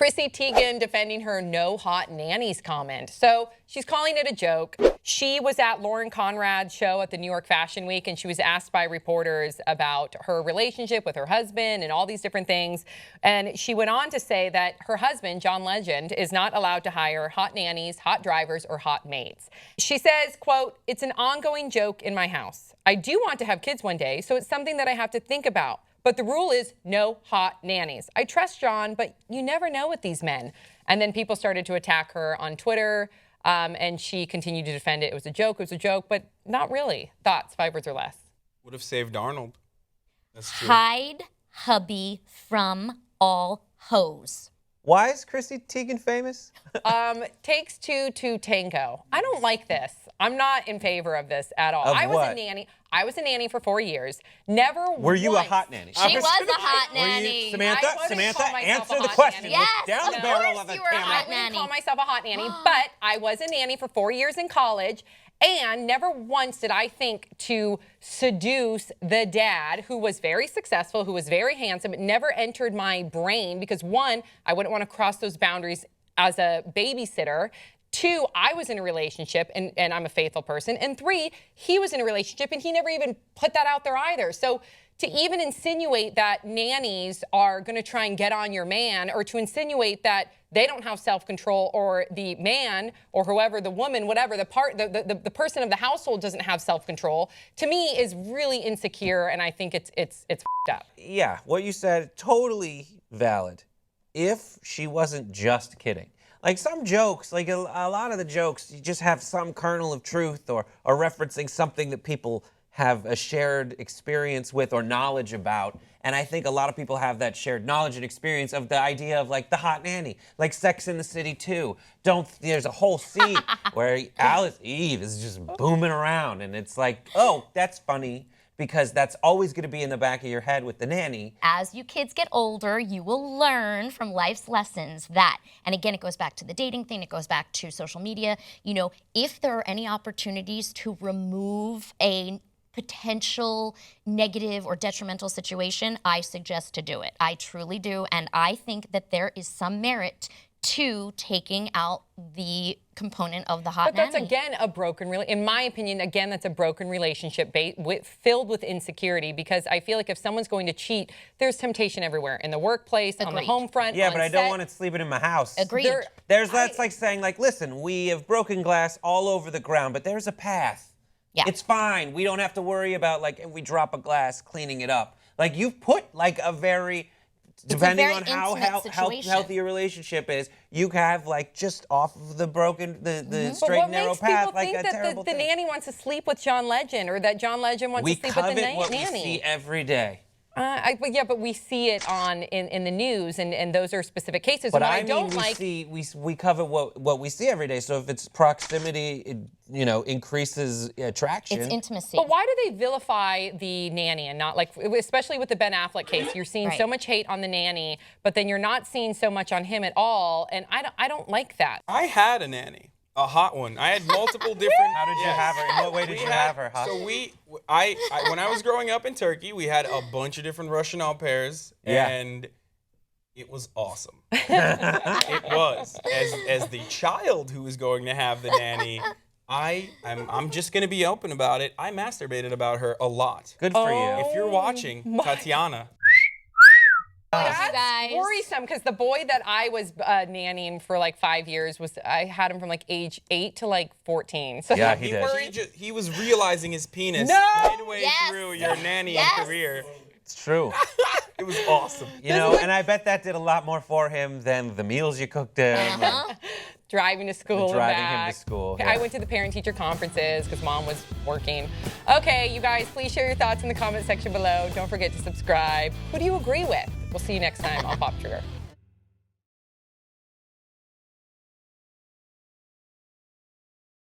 Chrissy Teigen defending her No-Hot-Nannies comment. So she's calling it a joke. She was at Lauren Conrad's show at the New York Fashion Week, and she was asked by reporters about her relationship with her husband and all these different things. And she went on to say that her husband, John Legend, is not allowed to hire hot nannies, hot drivers, or hot maids. She says, quote, "It's an ongoing joke in my house. I do want to have kids one day, so it's something that I have to think about. But the rule is no hot nannies. I trust John, but you never know with these men." And then people started to attack her on Twitter, and she continued to defend it. It was a joke, but not really. Thoughts, 5 words or less? Would have saved Arnold. That's true. Hide hubby from all hoes. Why is Chrissy Teigen famous? Takes two to tango. I don't like this. I'm not in favor of this at all. Of I was what? a nanny. I was a nanny for 4 years. Never Were you a once- hot nanny? She was a hot Were you, nanny. Samantha? I wouldn't Samantha, call myself answer a the hot question. nanny. Yes, Look down of the barrel course of the you were a camera. hot I wouldn't nanny. call myself a hot nanny, but I was a nanny for 4 years in college, and never once did I think to seduce the dad, who was very successful, who was very handsome. It never entered my brain because, one, I wouldn't want to cross those boundaries as a babysitter. 2, I was in a relationship, and I'm a faithful person. And 3, he was in a relationship, and he never even put that out there either. So to even insinuate that nannies are going to try and get on your man, or to insinuate that they don't have self-control, or the man or whoever, the woman, whatever, the person of the household doesn't have self-control, to me is really insecure, and I think it's f***ed up. Yeah, what you said, totally valid. If she wasn't just kidding. Like some jokes, like a lot of the jokes, you just have some kernel of truth or referencing something that people have a shared experience with or knowledge about. And I think a lot of people have that shared knowledge and experience of the idea of like the hot nanny, like Sex in the City 2. There's a whole scene where Alice Eve is just booming around, and it's like, oh, that's funny. Because that's always going to be in the back of your head with the nanny. As you kids get older, you will learn from life's lessons that, and again, it goes back to the dating thing, it goes back to social media, you know, if there are any opportunities to remove a potential negative or detrimental situation, I suggest to do it. I truly do, and I think that there is some merit to taking out the component of the hot nanny. But that's, again, a broken, in my opinion, again, that's a broken relationship filled with insecurity, because I feel like if someone's going to cheat, there's temptation everywhere, in the workplace, on the Agreed. home front, Yeah, on but I set. don't want it sleeping in my house. Agreed. That's like saying, like, listen, we have broken glass all over the ground, but there's a path. Yeah. It's fine. We don't have to worry about, like, if we drop a glass, cleaning it up. Like, you've put, like, depending very on how intimate situation. healthy your relationship is, you have, like, just off of the broken, the straight and narrow path, But what makes people like think a that terrible the thing. nanny wants to sleep with John Legend, or that John Legend wants to sleep with the nanny? We covet what we see every day. But we see it in the news, and those are specific cases. But and what we cover what we see every day. So if it's proximity, it, increases attraction. It's intimacy. But why do they vilify the nanny and not, like, especially with the Ben Affleck case? You're seeing so much hate on the nanny, but then you're not seeing so much on him at all, and I don't like that. I had a nanny. A hot one. I had multiple different. How did you have her? In what way did you have her? Huh? So I when I was growing up in Turkey, we had a bunch of different Russian au pairs, and it was awesome. It was. As the child who was going to have the nanny, I'm just gonna be open about it. I masturbated about her a lot. Good for you. If you're watching, Tatiana. That's worrisome, because the boy that I was nannying for like 5 years I had him from like age 8 to like 14. So Yeah, he did. He was realizing his penis midway through your nannying career. It's true. It was awesome. And I bet that did a lot more for him than the meals you cooked him. Driving to school and Driving back. him to school. I went to the parent-teacher conferences because Mom was working. Okay, you guys, please share your thoughts in the comment section below. Don't forget to subscribe. Who do you agree with? We'll see you next time on Pop Trigger.